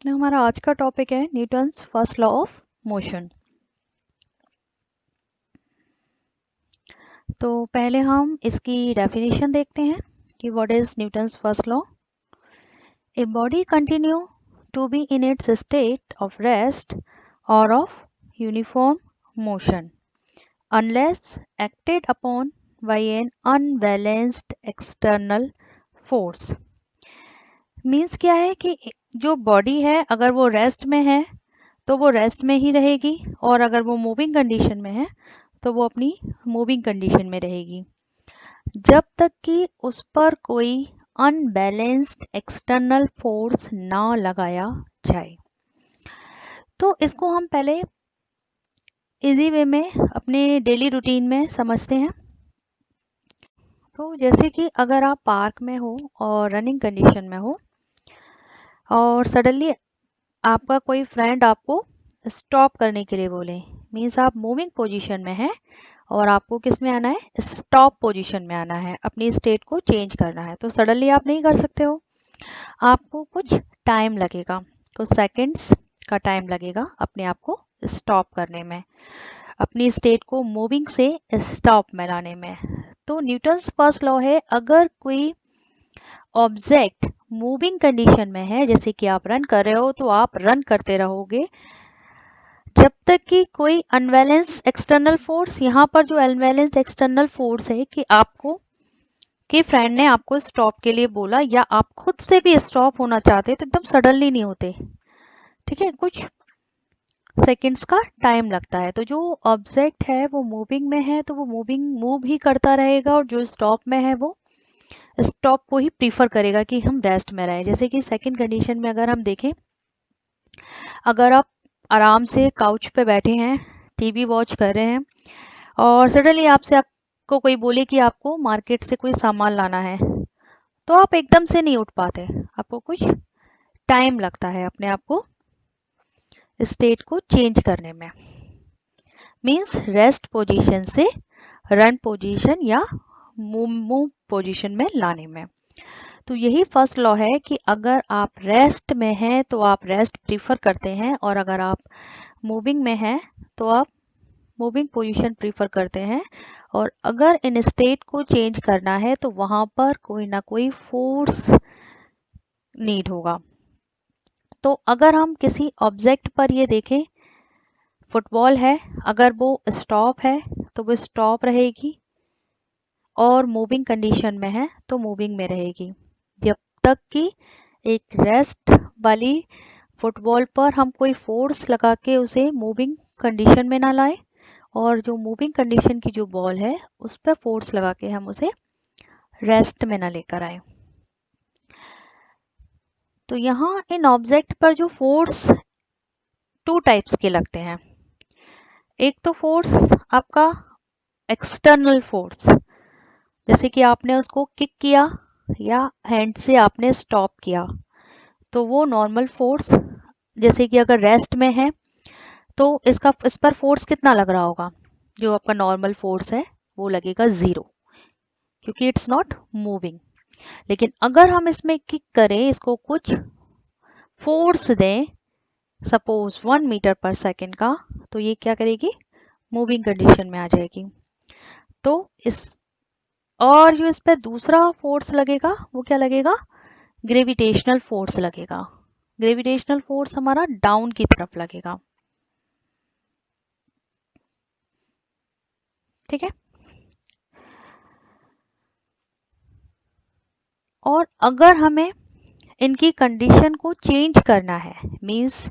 हमारा आज का टॉपिक है Newton's first law of motion. तो पहले हम इसकी डेफिनेशन देखते हैं कि what is Newton's first law. A body continue to be in its state of rest और of uniform motion unless acted upon by an unbalanced external force. Means क्या है कि जो बॉडी है अगर वो रेस्ट में है तो वो रेस्ट में ही रहेगी, और अगर वो मूविंग कंडीशन में है तो वो अपनी मूविंग कंडीशन में रहेगी जब तक कि उस पर कोई अनबैलेंस्ड एक्सटर्नल फोर्स ना लगाया जाए। तो इसको हम पहले इजी वे में अपने डेली रूटीन में समझते हैं। तो जैसे कि अगर आप पार्क में हो और रनिंग कंडीशन में हो और सडनली आपका कोई फ्रेंड आपको स्टॉप करने के लिए बोले, मीन्स आप मूविंग पोजीशन में हैं और आपको किस में आना है, स्टॉप पोजीशन में आना है, अपनी स्टेट को चेंज करना है। तो सडनली आप नहीं कर सकते हो, आपको कुछ टाइम लगेगा, कुछ सेकंड्स का टाइम लगेगा अपने आप को स्टॉप करने में, अपनी स्टेट को मूविंग से स्टॉप में लाने में। तो न्यूटन्स फर्स्ट लॉ है, अगर कोई ऑब्जेक्ट मूविंग कंडीशन में है, जैसे कि आप रन कर रहे हो तो आप रन करते रहोगे जब तक कि कोई अनबैलेंस एक्सटर्नल फोर्स, यहाँ पर जो अनबैलेंस एक्सटर्नल फोर्स है कि आपको कि फ्रेंड ने आपको स्टॉप के लिए बोला या आप खुद से भी स्टॉप होना चाहते तो एकदम सडनली नहीं होते, ठीक है, कुछ सेकंड्स का टाइम लगता है। तो जो ऑब्जेक्ट है वो मूविंग में है तो वो मूव ही करता रहेगा, और जो स्टॉप में है वो स्टॉप को ही प्रीफर करेगा कि हम रेस्ट में रहे। जैसे कि सेकंड कंडीशन में अगर हम देखें, अगर आप आराम से काउच पे बैठे हैं, टीवी वॉच कर रहे हैं और सडनली आपको कोई बोले कि आपको मार्केट से कोई सामान लाना है, तो आप एकदम से नहीं उठ पाते, आपको कुछ टाइम लगता है अपने आप को स्टेट को चेंज करने में, मींस रेस्ट पोजीशन से रन पोजीशन या मूव पोजीशन में लाने में। तो यही फर्स्ट लॉ है कि अगर आप रेस्ट में हैं तो आप रेस्ट प्रीफर करते हैं, और अगर आप मूविंग में हैं तो आप मूविंग पोजीशन प्रीफर करते हैं, और अगर इन स्टेट को चेंज करना है तो वहां पर कोई ना कोई फोर्स नीड होगा। तो अगर हम किसी ऑब्जेक्ट पर ये देखें, फुटबॉल है, अगर वो स्टॉप है तो वो स्टॉप रहेगी, और मूविंग कंडीशन में है तो मूविंग में रहेगी जब तक कि एक रेस्ट वाली फुटबॉल पर हम कोई फोर्स लगा के उसे मूविंग कंडीशन में ना लाए, और जो मूविंग कंडीशन की जो बॉल है उस पर फोर्स लगा के हम उसे रेस्ट में ना लेकर आए। तो यहाँ इन ऑब्जेक्ट पर जो फोर्स टू टाइप्स के लगते हैं। एक तो फोर्स आपका एक्सटर्नल फोर्स, जैसे कि आपने उसको किक किया या हैंड से आपने स्टॉप किया, तो वो नॉर्मल फोर्स, जैसे कि अगर रेस्ट में है तो इस पर फोर्स कितना लग रहा होगा, जो आपका नॉर्मल फोर्स है वो लगेगा 0, क्योंकि इट्स नॉट मूविंग। लेकिन अगर हम इसमें किक करें, इसको कुछ फोर्स दें, सपोज 1 मीटर पर सेकेंड का, तो ये क्या करेगी, मूविंग कंडीशन में आ जाएगी। तो और जो इस पर दूसरा फोर्स लगेगा वो क्या लगेगा, ग्रेविटेशनल फोर्स लगेगा। ग्रेविटेशनल फोर्स हमारा डाउन की तरफ लगेगा, ठीक है। और अगर हमें इनकी कंडीशन को चेंज करना है, मींस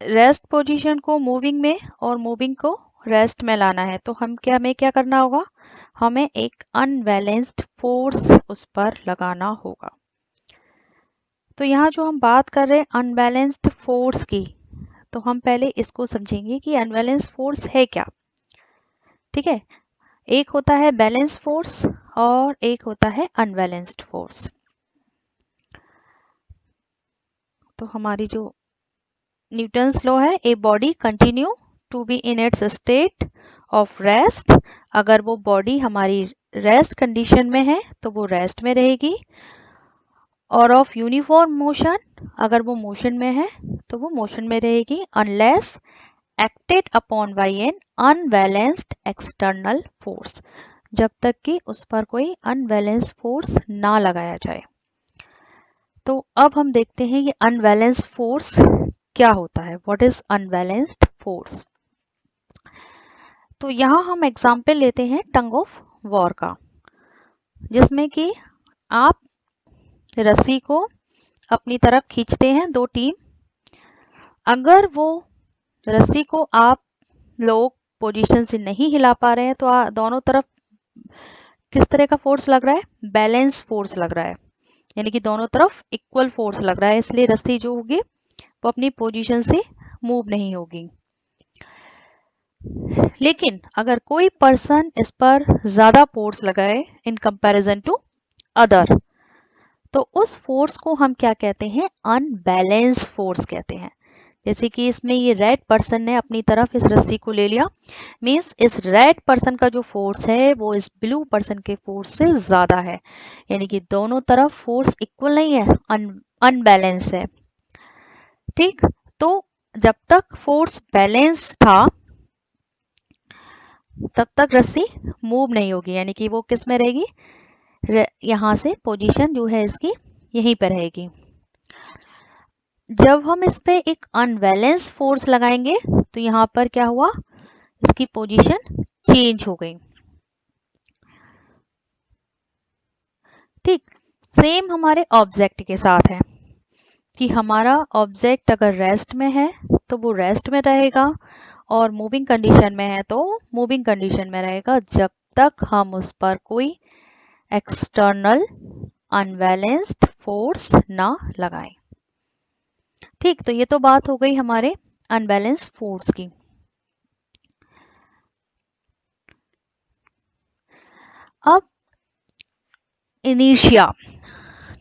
रेस्ट पोजीशन को मूविंग में और मूविंग को रेस्ट में लाना है, तो हमें क्या करना होगा, हमें एक अनबैलेंस्ड फोर्स उस पर लगाना होगा। तो यहाँ जो हम बात कर रहे हैं अनबैलेंस्ड फोर्स की, तो हम पहले इसको समझेंगे कि अनबैलेंस्ड फोर्स है क्या, ठीक है। एक होता है बैलेंस फोर्स और एक होता है अनबैलेंस्ड फोर्स। तो हमारी जो न्यूटन्स लॉ है, a body continue to be in its state of rest, अगर वो बॉडी हमारी रेस्ट कंडीशन में है तो वो रेस्ट में रहेगी, और ऑफ यूनिफॉर्म मोशन, अगर वो मोशन में है तो वो मोशन में रहेगी, unless acted upon by an unbalanced external force, जब तक कि उस पर कोई अनबैलेंस फोर्स ना लगाया जाए। तो अब हम देखते हैं ये अनबैलेंस फोर्स क्या होता है, व्हाट इज अनबैलेंस्ड फोर्स। तो यहाँ हम एग्जाम्पल लेते हैं टंग ऑफ वॉर का, जिसमें कि आप रस्सी को अपनी तरफ खींचते हैं दो टीम, अगर वो रस्सी को आप लोग पोजीशन से नहीं हिला पा रहे हैं तो दोनों तरफ किस तरह का फोर्स लग रहा है, बैलेंस फोर्स लग रहा है, यानी कि दोनों तरफ इक्वल फोर्स लग रहा है, इसलिए रस्सी जो होगी वो अपनी पोजीशन से मूव नहीं होगी। लेकिन अगर कोई पर्सन इस पर ज्यादा फोर्स लगाए इन कंपैरिजन टू अदर, तो उस फोर्स को हम क्या कहते हैं, अनबैलेंस फोर्स कहते हैं। जैसे कि इसमें ये रेड पर्सन ने अपनी तरफ इस रस्सी को ले लिया, मींस इस रेड पर्सन का जो फोर्स है वो इस ब्लू पर्सन के फोर्स से ज्यादा है, यानी कि दोनों तरफ फोर्स इक्वल नहीं है, अनबैलेंस है। ठीक, तो जब तक फोर्स बैलेंस था तब तक रस्सी मूव नहीं होगी, यानी कि वो किस में रहेगी, यहाँ से पोजीशन जो है इसकी यहीं पर रहेगी। जब हम इस पे एक अनबैलेंस फोर्स लगाएंगे तो यहाँ पर क्या हुआ, इसकी पोजीशन चेंज हो गई। ठीक, सेम हमारे ऑब्जेक्ट के साथ है कि हमारा ऑब्जेक्ट अगर रेस्ट में है तो वो रेस्ट में रहेगा, और मूविंग कंडीशन में है तो मूविंग कंडीशन में रहेगा, जब तक हम उस पर कोई एक्सटर्नल अनबैलेंस्ड फोर्स ना लगाएं। ठीक, तो ये तो बात हो गई हमारे अनबैलेंस फोर्स की। अब इनिशिया,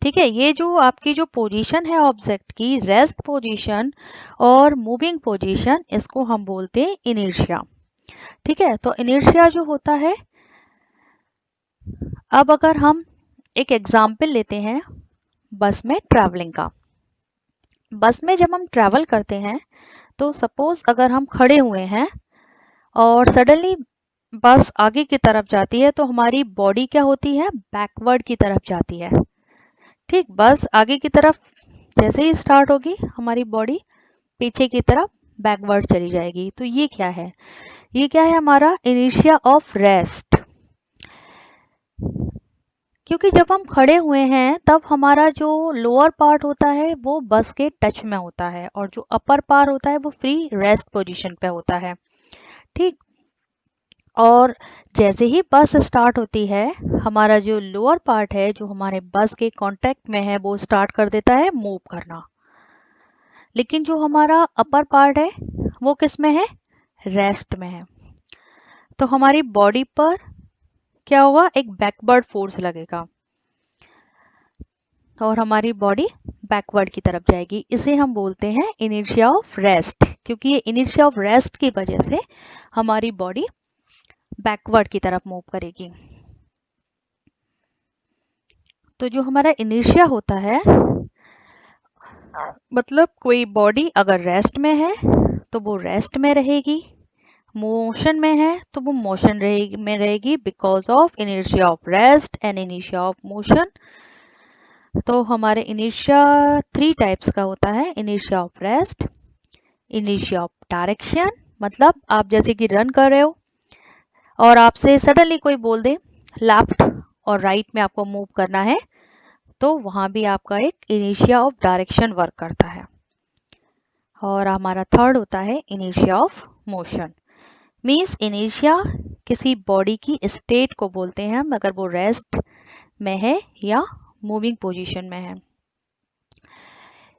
ठीक है, ये जो आपकी जो पोजीशन है ऑब्जेक्ट की, रेस्ट पोजीशन और मूविंग पोजीशन, इसको हम बोलते हैं इनर्शिया। ठीक है, तो इनर्शिया जो होता है, अब अगर हम एक एग्जाम्पल लेते हैं बस में ट्रैवलिंग का। बस में जब हम ट्रैवल करते हैं तो सपोज अगर हम खड़े हुए हैं और सडनली बस आगे की तरफ जाती है तो हमारी बॉडी क्या होती है, बैकवर्ड की तरफ जाती है। ठीक, बस आगे की तरफ जैसे ही स्टार्ट होगी हमारी बॉडी पीछे की तरफ बैकवर्ड चली जाएगी। तो ये क्या है, ये क्या है, हमारा इनिशिया ऑफ रेस्ट। क्योंकि जब हम खड़े हुए हैं तब हमारा जो लोअर पार्ट होता है वो बस के टच में होता है, और जो अपर पार्ट होता है वो फ्री रेस्ट पोजीशन पे होता है। ठीक, और जैसे ही बस स्टार्ट होती है हमारा जो लोअर पार्ट है जो हमारे बस के कांटेक्ट में है वो स्टार्ट कर देता है मूव करना, लेकिन जो हमारा अपर पार्ट है वो किस में है, रेस्ट में है। तो हमारी बॉडी पर क्या होगा, एक बैकवर्ड फोर्स लगेगा और हमारी बॉडी बैकवर्ड की तरफ जाएगी। इसे हम बोलते हैं इनर्शिया ऑफ रेस्ट, क्योंकि ये इनर्शिया ऑफ रेस्ट की वजह से हमारी बॉडी बैकवर्ड की तरफ मूव करेगी। तो जो हमारा इनर्शिया होता है, मतलब कोई बॉडी अगर रेस्ट में है तो वो रेस्ट में रहेगी, मोशन में है तो वो मोशन में रहेगी, because of inertia of rest and inertia of motion. तो हमारे इनर्शिया 3 टाइप्स का होता है, inertia of rest, inertia of direction, मतलब आप जैसे कि रन कर रहे हो और आपसे सडनली कोई बोल दे लेफ्ट और राइट में आपको मूव करना है, तो वहां भी आपका एक इनर्शिया ऑफ डायरेक्शन वर्क करता है। और हमारा थर्ड होता है inertia of motion, means inertia किसी बॉडी की स्टेट को बोलते हैं हम, अगर वो रेस्ट में है या मूविंग पोजीशन में है।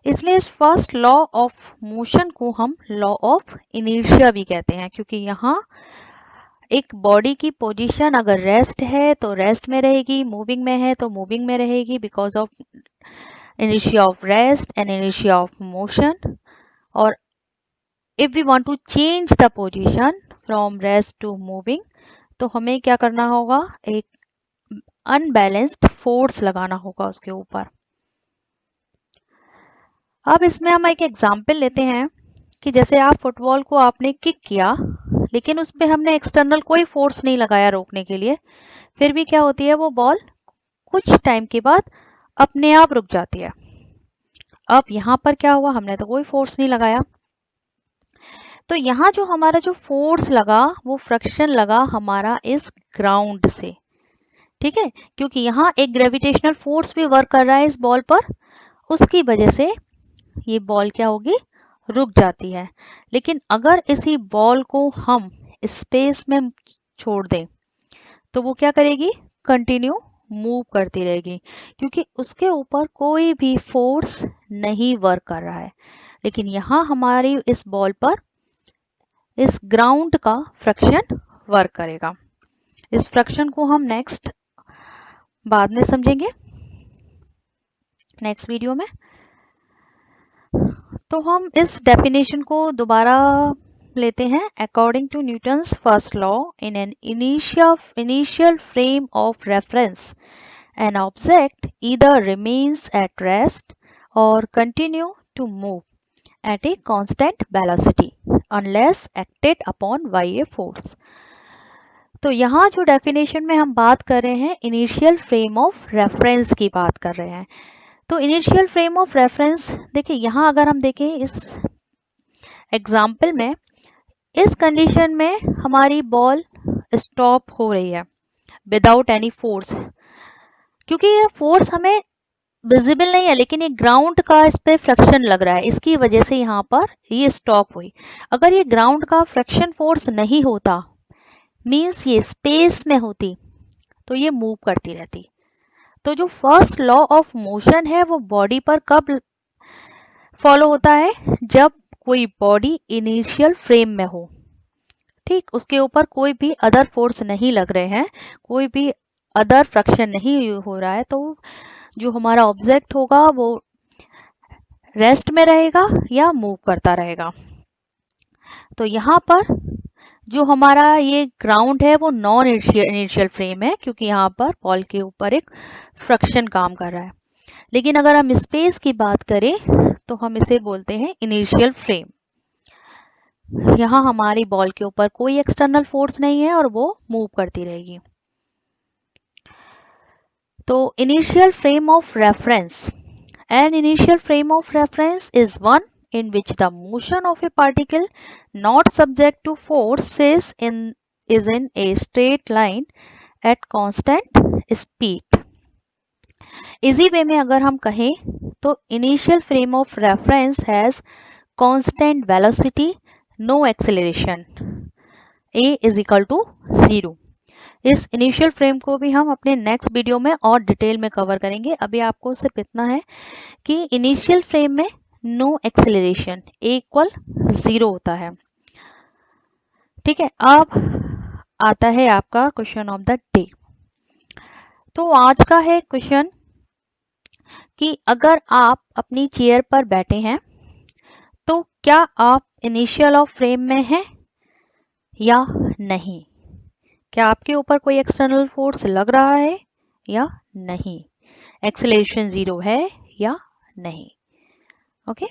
इसलिए इस फर्स्ट लॉ ऑफ मोशन को हम लॉ ऑफ इनर्शिया भी कहते हैं, क्योंकि यहाँ एक बॉडी की पोजीशन अगर रेस्ट है तो रेस्ट में रहेगी, मूविंग में है तो मूविंग में रहेगी, because of inertia of rest and inertia of motion. और if we want to change the position from rest to moving, तो हमें क्या करना होगा, एक अनबैलेंस्ड फोर्स लगाना होगा उसके ऊपर। अब इसमें हम एक एग्जाम्पल लेते हैं कि जैसे आप फुटबॉल को आपने किक किया, लेकिन उस पे हमने एक्सटर्नल कोई फोर्स नहीं लगाया रोकने के लिए, फिर भी क्या होती है, वो बॉल कुछ टाइम के बाद अपने आप रुक जाती है। अब यहाँ पर क्या हुआ, हमने तो कोई फोर्स नहीं लगाया, तो यहाँ जो हमारा जो फोर्स लगा वो फ्रिक्शन लगा हमारा इस ग्राउंड से, ठीक है, क्योंकि यहाँ एक ग्रेविटेशनल फोर्स भी वर्क कर रहा है इस बॉल पर, उसकी वजह से ये बॉल क्या होगी, रुक जाती है। लेकिन अगर इसी बॉल को हम स्पेस में छोड़ दें तो वो क्या करेगी, कंटिन्यू मूव करती रहेगी, क्योंकि उसके ऊपर कोई भी फोर्स नहीं वर्क कर रहा है। लेकिन यहाँ हमारी इस बॉल पर इस ग्राउंड का फ्रिक्शन वर्क करेगा। इस फ्रिक्शन को हम नेक्स्ट बाद में समझेंगे, नेक्स्ट वीडियो में। तो हम इस डेफिनेशन को दोबारा लेते हैं। According to Newton's first law, in an initial frame of reference an object either remains at rest or continue to move at a constant velocity unless acted upon by a force। तो यहाँ जो definition में हम बात कर रहे हैं, initial frame of reference की बात कर रहे हैं। तो इनिशियल फ्रेम ऑफ रेफरेंस, देखिए यहाँ अगर हम देखें इस एग्जाम्पल में, इस कंडीशन में हमारी बॉल स्टॉप हो रही है विदाउट एनी फोर्स, क्योंकि ये फोर्स हमें विजिबल नहीं है, लेकिन ये ग्राउंड का इस पे फ्रिक्शन लग रहा है, इसकी वजह से यहाँ पर ये स्टॉप हुई। अगर ये ग्राउंड का फ्रिक्शन फोर्स नहीं होता, मींस ये स्पेस में होती, तो ये मूव करती रहती। तो जो फर्स्ट लॉ ऑफ मोशन है वो बॉडी पर कब फॉलो होता है, जब कोई बॉडी इनिशियल फ्रेम में हो, ठीक, उसके ऊपर कोई भी अदर फोर्स नहीं लग रहे हैं, कोई भी अदर फ्रिक्शन नहीं हो रहा है, तो जो हमारा ऑब्जेक्ट होगा वो रेस्ट में रहेगा या मूव करता रहेगा। तो यहाँ पर जो हमारा ये ग्राउंड है वो नॉन इनिशियल फ्रेम है, क्योंकि यहाँ पर बॉल के ऊपर एक फ्रिक्शन काम कर रहा है। लेकिन अगर हम स्पेस की बात करें तो हम इसे बोलते हैं इनिशियल फ्रेम। यहाँ हमारी बॉल के ऊपर कोई एक्सटर्नल फोर्स नहीं है और वो मूव करती रहेगी। तो initial frame of reference, an initial frame of reference is one in which the motion of a particle not subject to forces is in a straight line at constant speed। इसी वे में अगर हम कहें तो initial frame of reference has constant velocity, no acceleration, a is equal to 0। इस initial frame को भी हम अपने नेक्स्ट वीडियो में और डिटेल में कवर करेंगे। अभी आपको सिर्फ इतना है कि इनिशियल फ्रेम में नो एक्सेलरेशन, ए इक्वल 0 होता है, ठीक है। अब आता है आपका क्वेश्चन ऑफ द डे। तो आज का है क्वेश्चन कि अगर आप अपनी चेयर पर बैठे हैं तो क्या आप इनिशियल ऑफ फ्रेम में हैं या नहीं, क्या आपके ऊपर कोई एक्सटर्नल फोर्स लग रहा है या नहीं, एक्सेलरेशन 0 है या नहीं। ओके।